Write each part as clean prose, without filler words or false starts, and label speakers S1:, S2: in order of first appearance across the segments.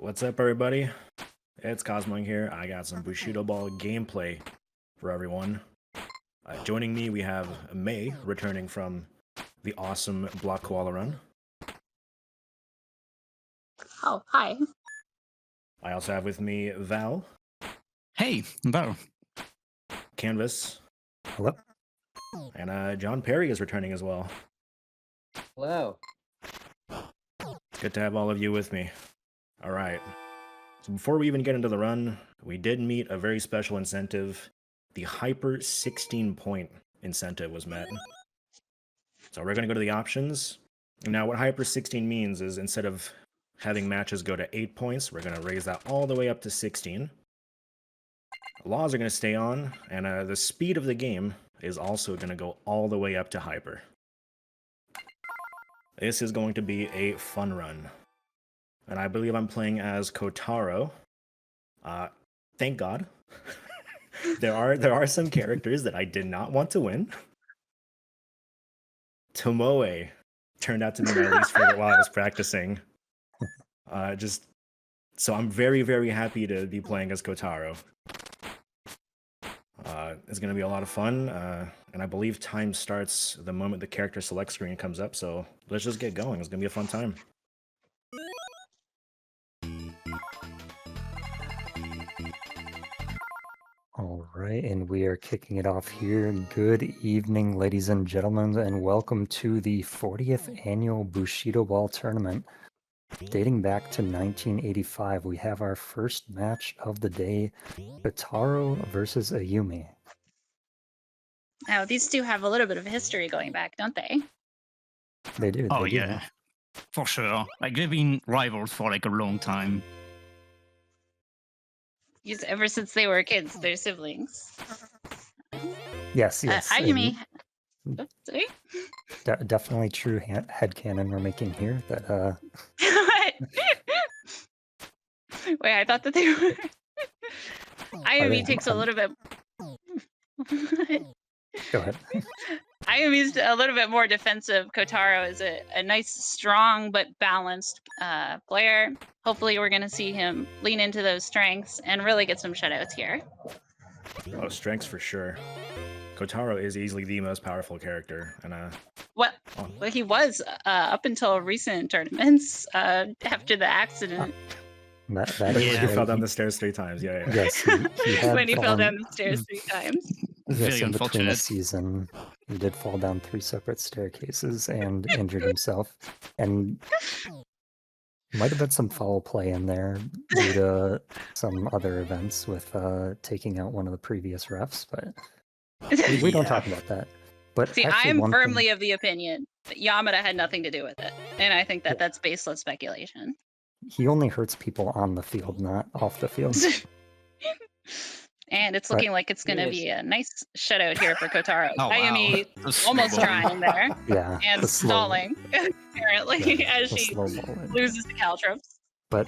S1: What's up, everybody? It's Cosmoing here. I got some Bushido Ball gameplay for everyone. Joining me, we have May, returning from the awesome Block Koala Run.
S2: Oh, hi.
S1: I also have with me Val.
S3: Hey, Val.
S1: Kanvas.
S4: Hello.
S1: And Jon Perry is returning as well.
S5: Hello.
S1: It's good to have all of you with me. All right. So before we even get into the run, we did meet a very special incentive. The Hyper 16-point incentive was met. So we're going to go to the options. Now, what Hyper 16 means is instead of having matches go to 8 points, we're going to raise that all the way up to 16. Laws are going to stay on, and the speed of the game is also going to go all the way up to Hyper. This is going to be a fun run. And I believe I'm playing as Kotaro. Thank God. there are some characters that I did not want to win. Tomoe turned out to be my least favorite while I was practicing. So I'm very, very happy to be playing as Kotaro. It's going to be a lot of fun, and I believe time starts the moment the character select screen comes up, so let's just get going. It's going to be a fun time.
S4: All right, and we are kicking it off here. Good evening, ladies and gentlemen, and welcome to the 40th annual Bushido Ball tournament. Dating back to 1985, we have our first match of the day, Kotaro versus Ayumi.
S2: Now, these two have a little bit of history going back, don't they?
S4: They do.
S3: Oh,
S4: they do.
S3: yeah. For sure. Like, they've been rivals for, like, a long time.
S2: Ever since they were kids, they're siblings.
S4: Yes.
S2: Ayumi. Sorry?
S4: Definitely true headcanon we're making here. That
S2: What? Wait, I thought that they were... Ayumi takes a little bit...
S4: Go ahead.
S2: Ayumi's a little bit more defensive. Kotaro is a nice, strong, but balanced player. Hopefully we're going to see him lean into those strengths and really get some shutouts here.
S1: Oh, strengths for sure. Kotaro is easily the most powerful character, and
S2: Well, he was up until recent tournaments after the accident.
S4: That is
S1: he fell down the stairs 3 times. Yeah.
S4: Yes, he had
S2: when he fell down the stairs 3 times.
S4: Yes, in between the
S3: unfortunate.
S4: season, he did fall down 3 separate staircases and injured himself. And might have been some foul play in there due to some other events with taking out one of the previous refs, but we don't talk about that. But
S2: See,
S4: actually,
S2: I am
S4: one
S2: firmly
S4: thing,
S2: of the opinion that Yamada had nothing to do with it. And I think that that's baseless speculation.
S4: he only hurts people on the field, not off the field.
S2: And it's looking like it's going to be a nice shutout here for Kotaro.
S3: Oh, wow.
S2: Ayumi
S3: The
S2: almost
S3: snowball.
S2: trying there
S4: Yeah,
S2: and
S4: the slow-
S2: stalling, apparently, as
S4: the
S2: she
S4: slow ball.
S2: loses to Caltrops.
S4: But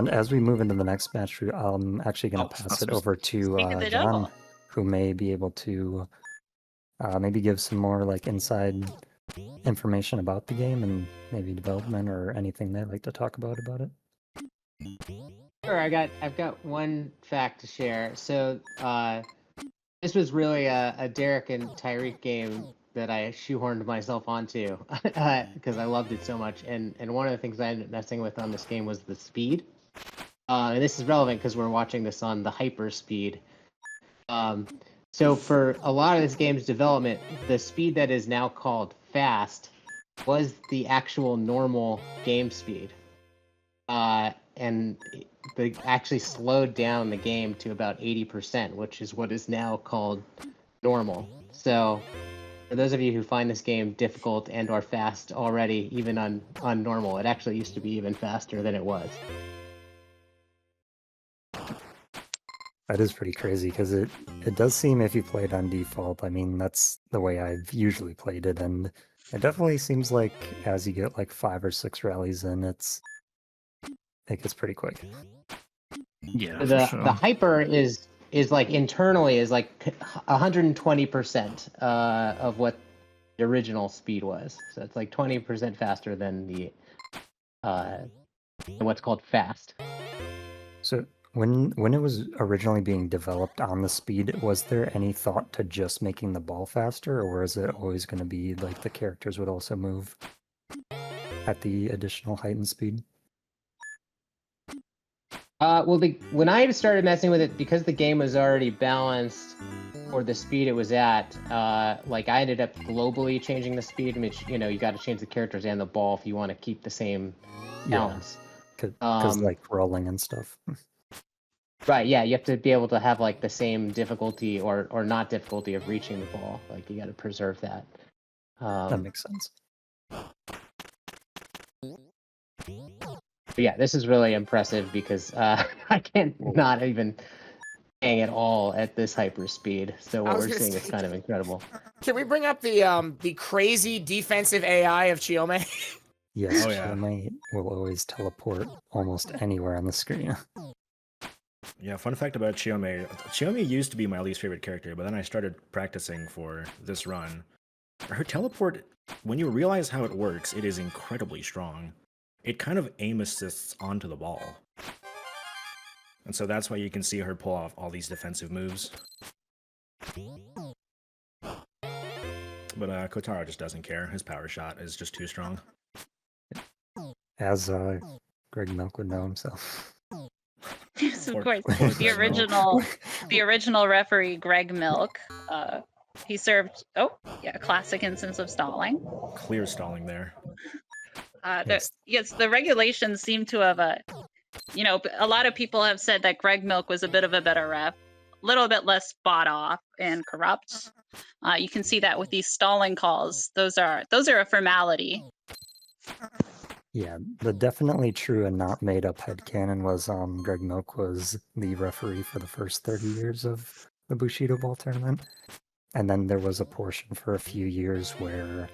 S4: as we move into the next match, I'm actually going to pass it over to
S2: Speak of the
S4: Jon,
S2: devil.
S4: who may be able to maybe give some more like inside information about the game and maybe development or anything they'd like to talk about it.
S5: Sure, I've got one fact to share. So this was really a Derek and Tyreek game that I shoehorned myself onto because I loved it so much. And one of the things I ended up messing with on this game was the speed. And this is relevant because we're watching this on the hyper speed. So for a lot of this game's development, the speed that is now called fast was the actual normal game speed. And they actually slowed down the game to about 80%, which is what is now called normal. So for those of you who find this game difficult and or fast already, even on normal, it actually used to be even faster than it was.
S4: That is pretty crazy because it does seem if you play it on default, I mean, that's the way I've usually played it. And it definitely seems like as you get like 5 or 6 rallies in, it gets pretty quick.
S3: Yeah,
S5: The
S3: for sure.
S5: the hyper is like internally is like 120% of what the original speed was. So it's like 20% faster than the what's called fast.
S4: So when it was originally being developed on the speed, was there any thought to just making the ball faster, or is it always going to be like the characters would also move at the additional height and speed?
S5: Well, when I started messing with it, because the game was already balanced for the speed it was at, like I ended up globally changing the speed, which, you know, you got to change the characters and the ball if you want to keep the same balance.
S4: Because like rolling and stuff.
S5: Right, yeah, you have to be able to have like the same difficulty or not difficulty of reaching the ball. Like you got to preserve that.
S4: That makes sense.
S5: But yeah, this is really impressive because I can't not even hang at all at this hyper speed. So what we're seeing is kind of incredible.
S6: Can we bring up the crazy defensive AI of Chiome?
S4: Yes,
S1: Oh, yeah.
S4: Chiome will always teleport almost anywhere on the screen.
S1: Yeah, fun fact about Chiome. Chiome used to be my least favorite character, but then I started practicing for this run. Her teleport, when you realize how it works, it is incredibly strong. It kind of aim assists onto the ball. And so that's why you can see her pull off all these defensive moves. But Kotaro just doesn't care. His power shot is just too strong.
S4: As Greg Milk would know himself.
S2: Yes, of
S1: Poor-
S2: course.
S1: poor
S2: The
S1: Greg Milk.
S2: original referee, Greg Milk, he served, a classic instance of stalling.
S1: Clear stalling there.
S2: Yes, the regulations seem to have, a lot of people have said that Greg Milk was a bit of a better ref, a little bit less bought off and corrupt. You can see that with these stalling calls. Those are a formality.
S4: Yeah, the definitely true and not made up headcanon was Greg Milk was the referee for the first 30 years of the Bushido Ball tournament. And then there was a portion for a few years where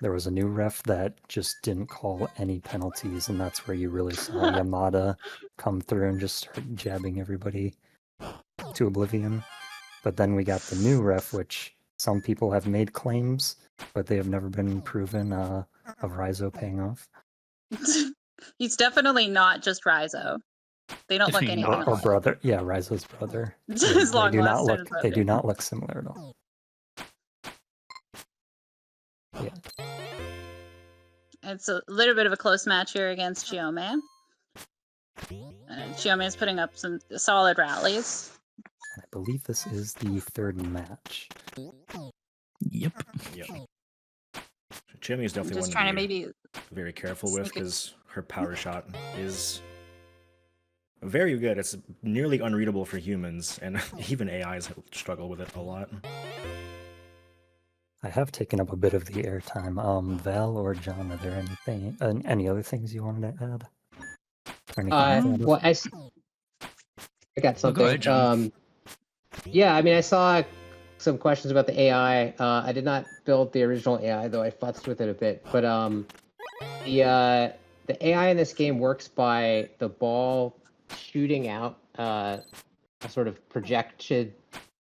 S4: there was a new ref that just didn't call any penalties, and that's where you really saw Yamada come through and just start jabbing everybody to oblivion. But then we got the new ref, which some people have made claims, but they have never been proven of Raizo paying off.
S2: He's definitely not just Raizo. They don't look
S3: Definitely
S2: anything
S3: not.
S4: Or
S2: alike.
S4: brother, yeah, Raizo's brother.
S2: His
S4: They do not
S2: long-lost
S4: look.
S2: brother.
S4: They do not look similar at all. Yeah.
S2: It's a little bit of a close match here against Chiome. Chiome is putting up some solid rallies.
S4: I believe this is the third match.
S3: Yep.
S1: Yep. Chiome is definitely
S2: Just
S1: one
S2: trying
S1: to
S2: to
S1: be
S2: maybe
S1: very careful with
S2: sneak it.
S1: because her power shot is very good. It's nearly unreadable for humans, and even AIs struggle with it a lot.
S4: I have taken up a bit of the airtime. Val or John, are there any other things you wanted to add? Or anything to
S5: Well, I got
S3: Go
S5: something.
S3: ahead, John.
S5: Yeah, I mean, I saw some questions about the AI. I did not build the original AI, though I futzed with it a bit. But the AI in this game works by the ball shooting out a sort of projected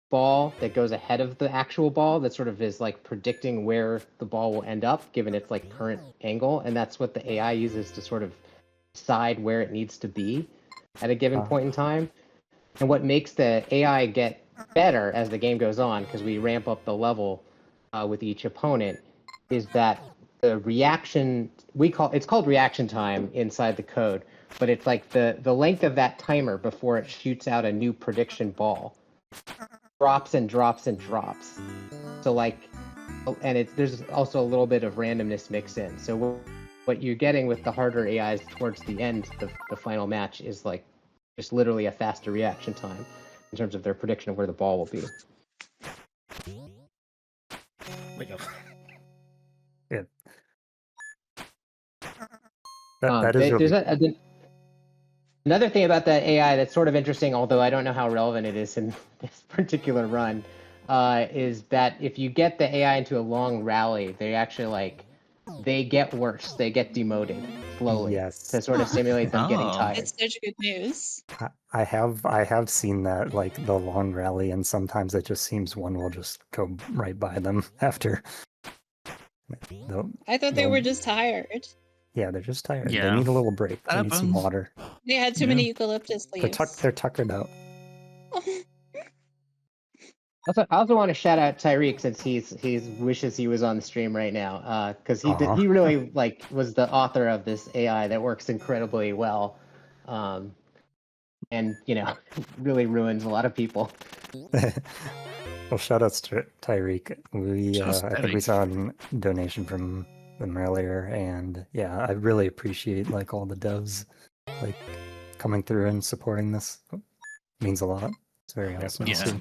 S5: ball that goes ahead of the actual ball that sort of is like predicting where the ball will end up given its like current angle, and that's what the AI uses to sort of decide where it needs to be at a given point in time. And what makes the AI get better as the game goes on, because we ramp up the level with each opponent, is that the reaction it's called reaction time inside the code, but it's like the length of that timer before it shoots out a new prediction ball drops and drops and drops. So like, and there's also a little bit of randomness mixed in. So what you're getting with the harder AIs towards the end, the final match, is like just literally a faster reaction time in terms of their prediction of where the ball will be.
S1: Wake up.
S4: Yeah. That is really...
S5: Another thing about that AI that's sort of interesting, although I don't know how relevant it is in this particular run, is that if you get the AI into a long rally, they actually they get worse. They get demoted slowly to sort of simulate them getting tired.
S2: It's such good news.
S4: I have seen that, like the long rally, and sometimes it just seems one will just go right by them after.
S2: I thought they were just tired.
S4: Yeah, they're just tired.
S3: Yeah.
S4: They need a little break.
S3: That
S4: They need some
S3: happens.
S4: water.
S2: They had too
S3: Yeah.
S2: many eucalyptus leaves.
S4: They're tuckered out.
S5: I also want to shout out Tyreek since he wishes he was on the stream right now, because
S4: Aw.
S5: he really was the author of this AI that works incredibly well, and really ruins a lot of people.
S4: Well, shout outs to Tyreek.
S3: Just
S4: I think we
S3: Tyreek.
S4: saw a donation from them earlier, and yeah, I really appreciate all the devs coming through and supporting this. It means a lot. It's very awesome to
S3: Yeah.
S4: see.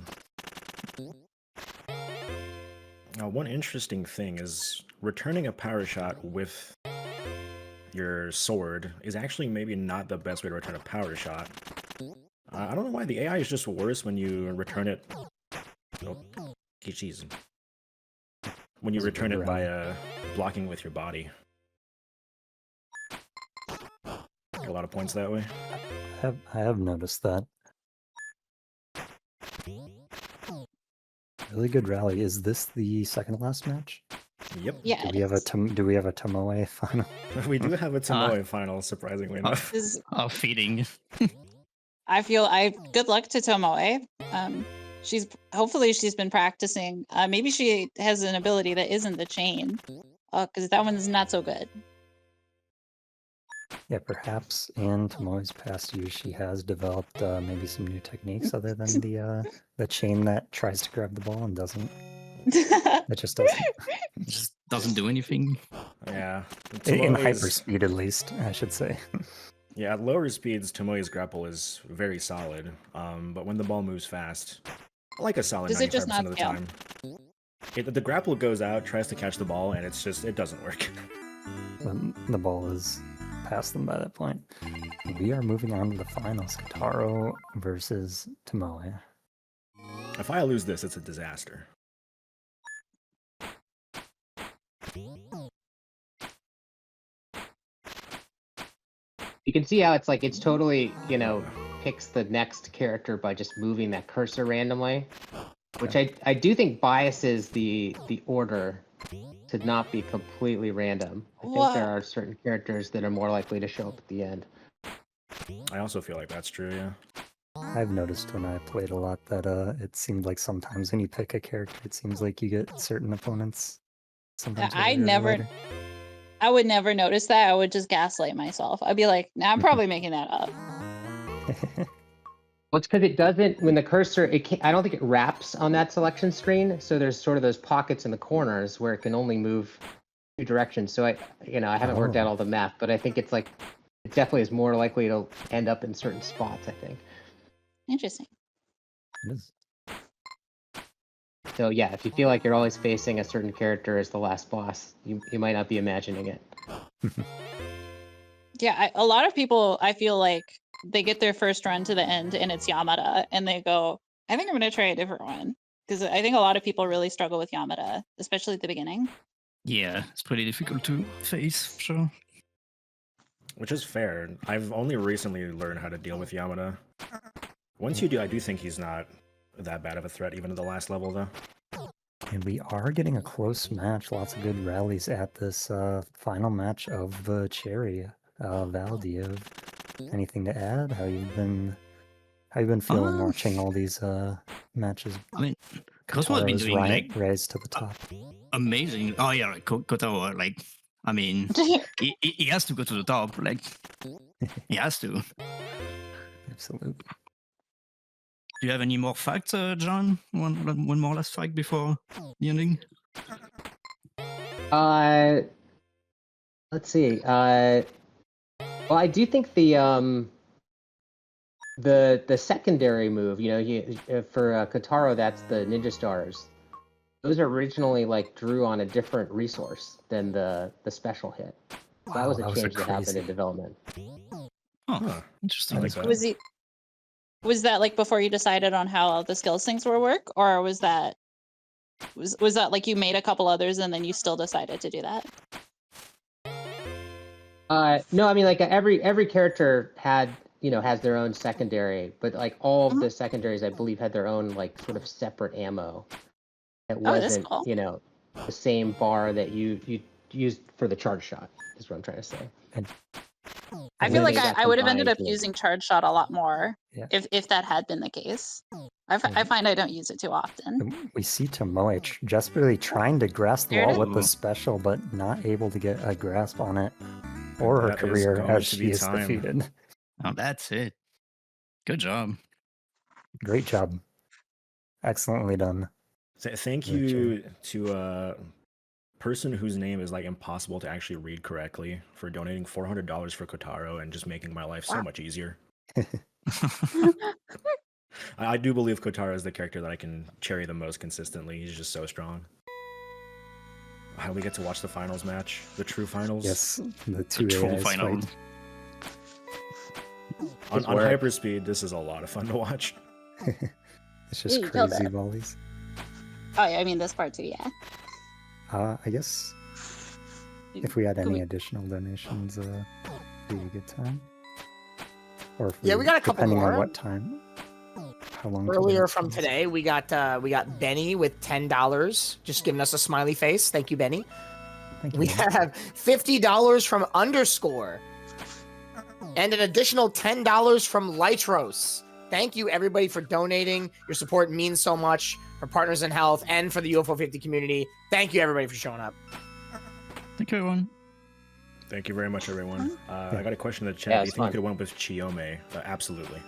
S1: Now, one interesting thing is returning a power shot with your sword is actually maybe not the best way to return a power shot. I don't know why the AI is just worse when you return it. Oh, jeez. When you return it by blocking with your body. Get a lot of points that way.
S4: I have noticed that. Really good rally. Is this the second last match?
S1: Yep.
S2: Yeah.
S4: Do we have a Tomoe final?
S1: We do have a Tomoe final, surprisingly enough.
S3: Feeding.
S2: Good luck to Tomoe. Hopefully she's been practicing. Maybe she has an ability that isn't the chain, because that one's not so good.
S4: Yeah, perhaps in Tomoe's past years she has developed maybe some new techniques other than the chain that tries to grab the ball and doesn't. It just doesn't.
S3: It just doesn't do anything.
S1: Yeah.
S4: In
S1: Tomoe's-
S4: hyperspeed, at least, I should say.
S1: Yeah, at lower speeds, Tomoe's grapple is very solid. But when the ball moves fast, like a solid
S2: Does it
S1: 95%
S2: just not
S1: of the
S2: scale?
S1: time. The grapple goes out, tries to catch the ball, and it doesn't work.
S4: The ball is past them by that point. We are moving on to the finals. Kotaro versus Tomoe.
S1: If I lose this, it's a disaster.
S5: You can see how it's totally picks the next character by just moving that cursor randomly, which I do think biases the order to not be completely random. I think there are certain characters that are more likely to show up at the end.
S1: I also feel like that's true, yeah.
S4: I've noticed when I played a lot that it seemed like sometimes when you pick a character, it seems like you get certain opponents. Sometimes
S2: I would never notice that. I would just gaslight myself. I'd be like, nah, I'm probably making that up.
S5: Well, it's because it doesn't, when the cursor, I don't think it wraps on that selection screen. So there's sort of those pockets in the corners where it can only move two directions. So I haven't worked out all the math, but I think it definitely is more likely to end up in certain spots, I think.
S2: Interesting.
S4: It is.
S5: So yeah, if you feel like you're always facing a certain character as the last boss, you might not be imagining it.
S2: Yeah, a lot of people, I feel like they get their first run to the end and it's Yamada, and they go, I think I'm going to try a different one. Because I think a lot of people really struggle with Yamada, especially at the beginning.
S3: Yeah, it's pretty difficult to face, for sure.
S1: Which is fair. I've only recently learned how to deal with Yamada. Once you do, I do think he's not that bad of a threat, even at the last level, though.
S4: And we are getting a close match. Lots of good rallies at this final match of the Cherry. Val, do you have anything to add? How you been feeling watching all these matches?
S3: I mean, Cosmo has been doing
S4: rise to the top.
S3: Amazing. Oh yeah, Kotaro, I mean, he has to go to the top. He has to.
S4: Absolutely.
S3: Do you have any more facts, John? One more last fact before the ending?
S5: Let's see. Well, I do think the secondary move, for Kotaro, that's the Ninja Stars. Those originally drew on a different resource than the special hit. So that was a change that happened in development.
S3: Oh, interesting.
S2: Was that before you decided on how the skills things would work, or was that you made a couple others and then you still decided to do that?
S5: No, I mean every character has their own secondary, but all of the secondaries I believe had their own sort of separate ammo. It wasn't
S2: cool.
S5: The same bar that you used for the charge shot. Is what I'm trying to say.
S4: And
S2: I feel like
S5: Maybe that
S2: I would have ended up
S5: combined with-
S2: using charge shot a lot more
S4: Yeah.
S2: if that had been the case. I find I don't use it too often.
S4: we see Tomoe desperately trying to grasp the
S2: There it
S4: wall
S3: is.
S4: with the special, but not able to get a grasp on it or her
S1: That is
S4: career
S1: going
S4: as
S1: to
S4: she
S1: be
S4: is
S1: time.
S4: defeated.
S3: Oh, that's it. Good job.
S4: Great job. Excellently done.
S1: Thank
S4: Very
S1: you to a person whose name is like impossible to actually read correctly for donating $400 for Kotaro and just making my life so much easier. I do believe Kotaro is the character that I can cherry the most consistently. He's just so strong. How do we get to watch the finals match? The true finals?
S4: Yes, the two
S3: True
S4: AIs
S3: final.
S4: fight.
S1: On
S5: Good work.
S1: hyperspeed, this is a lot of fun to watch.
S4: It's just
S2: You killed
S4: crazy
S2: it.
S4: volleys.
S2: Oh yeah, I mean this part too. Yeah.
S4: I guess if we had any additional donations, it'd be a good time. Or if
S6: Yeah, we got a couple
S4: depending
S6: more.
S4: on what time. How long? till the
S6: Earlier
S4: next
S6: from
S4: one's?
S6: today, we got Benny with $10, just giving us a smiley face. Thank you, Benny.
S4: Thank you.
S6: We have $50 from Underscore, and an additional $10 from Lytros. Thank you, everybody, for donating. Your support means so much for Partners in Health and for the UFO 50 community. Thank you, everybody, for showing up.
S3: Thank you, everyone.
S1: Thank you very much, everyone. I got a question in the chat.
S5: Yeah,
S1: Do you
S5: it's
S1: think we
S5: fun.
S1: could have went with Chiyome? Absolutely.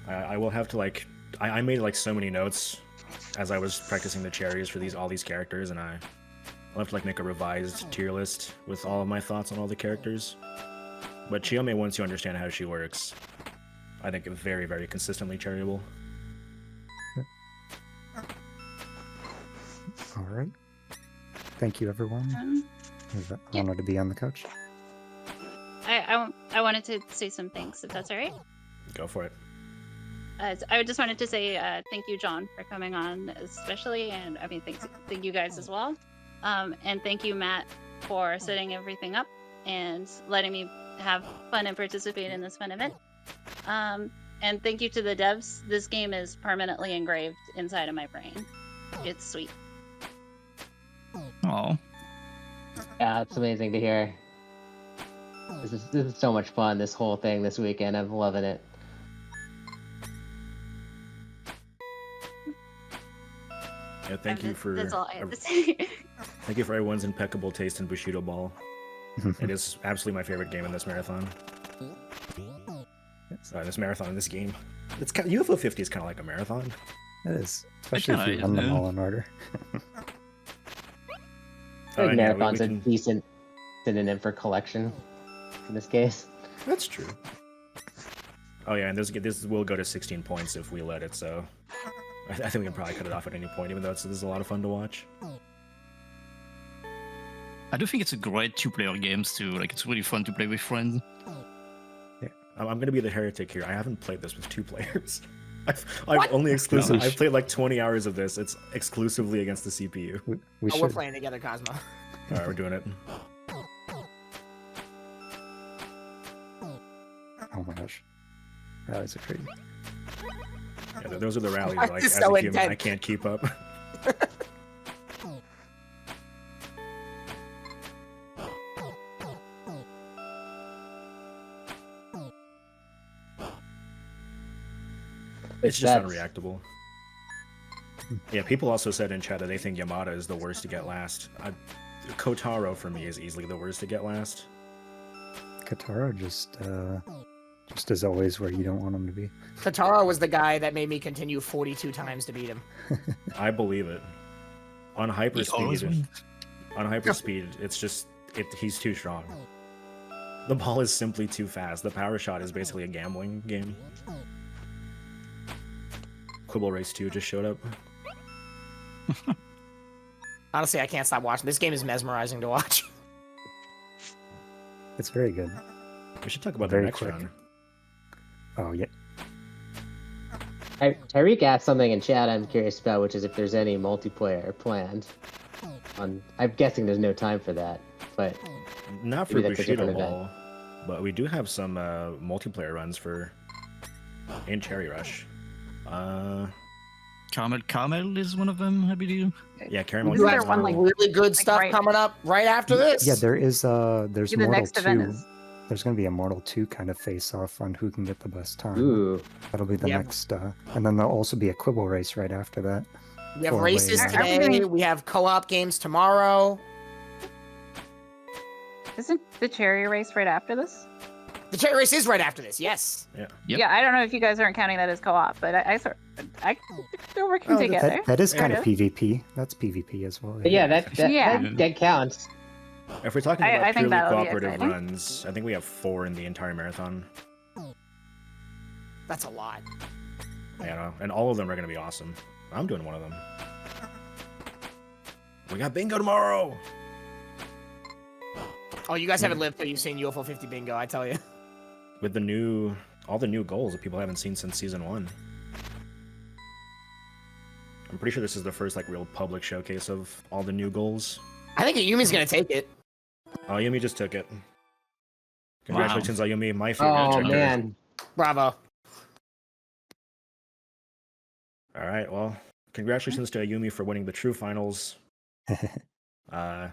S1: I will have to I made like so many notes as I was practicing the cherries for all these characters, and I'll have to make a revised tier list with all of my thoughts on all the characters. But Chiyome, once you understand how she works, I think very, very consistently cherryable.
S4: All right. Thank you, everyone. It was an honor to be on the couch.
S2: I wanted to say some thanks if that's all right.
S1: Go for it.
S2: I just wanted to say thank you, Jon, for coming on, especially, and I mean thank you guys as well, and thank you, Matt, for setting everything up and letting me have fun and participate in this fun event. And thank you to the devs. This game is permanently engraved inside of my brain. It's sweet.
S3: Oh,
S5: Yeah, it's amazing to hear. This is so much fun. This whole thing this weekend, I'm loving it.
S1: Yeah, thank you for
S2: That's all I have to say.
S1: thank you for everyone's impeccable taste in Bushido Ball. It is absolutely my favorite game in this marathon. This game. It's kind of, UFO 50 is kind of like a marathon.
S4: It is, especially if
S3: kinda
S4: you run them
S3: is,
S4: all in order.
S5: I think
S1: and yeah,
S5: marathon's
S1: we
S5: a
S1: can-
S5: decent synonym for collection in this case.
S1: That's true. Oh yeah, and this will go to 16 points if we let it, so I think we can probably cut it off at any point, even though this is a lot of fun to watch.
S3: I do think it's a great two-player game too. It's really fun to play with friends.
S1: I'm gonna be the heretic here. I haven't played this with 2 players. I've only exclusive.
S3: Gosh.
S1: I've played like 20 hours of this. It's exclusively against the CPU.
S4: We
S6: Oh, we're
S4: should.
S6: playing together, Cosmo.
S1: All right, we're doing it.
S4: Oh my gosh. Rallies are crazy.
S1: Yeah, those are the rallies.
S6: Why
S1: Like
S6: is
S1: as
S6: so
S1: a human, I
S6: intense?
S1: can't keep up. It's just
S5: That's-
S1: unreactable. Yeah, people also said in chat that they think Yamada is the worst to get last. Kotaro for me is easily the worst to get last.
S4: Katara just as always where you don't want him to be.
S6: Kotaro was the guy that made me continue 42 times to beat him.
S1: I believe it. On
S3: He always
S1: hyperspeed,
S3: wins.
S1: it's just he's too strong. The ball is simply too fast. The power shot is basically a gambling game. Quibble Race 2 just showed up.
S6: Honestly, I can't stop watching. This game is mesmerizing to watch.
S4: It's very good.
S1: We should talk about
S4: Very
S1: the next
S4: quick.
S1: round.
S4: Oh yeah.
S5: Tyreek asked something in chat I'm curious about, which is if there's any multiplayer planned. I'm guessing there's no time for that, but
S1: Not for
S5: Maybe that's a
S1: Bushido
S5: different
S1: Ball, but we do have some multiplayer runs in Cherry Rush.
S3: Caramel is one of them, I believe.
S1: Yeah, Caramel.
S2: Isn't
S6: You
S2: there
S6: have
S2: one,
S6: some
S2: like,
S6: really good stuff
S2: right-
S6: coming up right after this.
S4: Yeah, there's
S2: The
S4: Mortal
S2: next event
S4: 2.
S2: is
S4: There's going to be a Mortal 2 kind of face-off on who can get the best time.
S5: Ooh.
S4: That'll be the
S6: Yep.
S4: next, and then there'll also be a Quibble race right after that.
S6: We have
S4: for
S6: races
S4: a,
S2: Are we
S6: today.
S2: doing-
S6: We have co-op games tomorrow.
S2: Isn't the cherry race right after this?
S6: The cherry race is right after this. Yes.
S3: Yep.
S2: Yeah, I don't know if you guys aren't counting that as co-op, but they're working
S1: Oh,
S2: together.
S4: that is kind
S2: There
S4: of
S2: it
S4: PvP. That's PvP as well.
S5: But yeah,
S2: Yeah.
S5: that counts.
S1: If we're talking
S2: I
S1: about
S2: think
S1: purely
S2: that'll be
S1: cooperative
S2: exciting.
S1: runs, I think we have 4 in the entire marathon.
S6: That's a lot.
S1: And all of them are going to be awesome. I'm doing one of them. We got bingo tomorrow.
S6: Oh, you guys haven't lived till you've seen UFO 50 bingo, I tell you.
S1: With all the new goals that people haven't seen since season 1. I'm pretty sure this is the first like real public showcase of all the new goals.
S6: I think Ayumi's gonna take it.
S1: Oh, Ayumi just took it. Congratulations, Ayumi, my favorite
S5: Oh
S1: character.
S5: man.
S6: Bravo.
S1: All right, well, congratulations to Ayumi for winning the true finals. I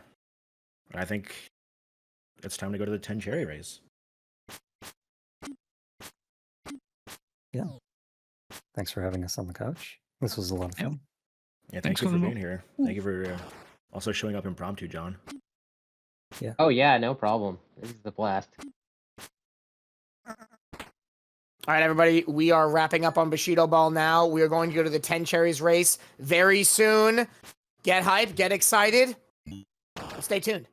S1: think it's time to go to the 10 cherry race.
S4: Yeah. Thanks for having us on the couch. This was a lot of fun.
S1: Yeah,
S3: Thanks
S1: thank you
S3: for
S1: for
S3: the
S1: being here. Thank you for also showing up impromptu, John.
S5: Oh yeah, no problem. This is the blast.
S6: All right, everybody, we are wrapping up on Bushido Ball now. We are going to go to the 10 cherries race very soon. Get hyped, get excited. Stay tuned.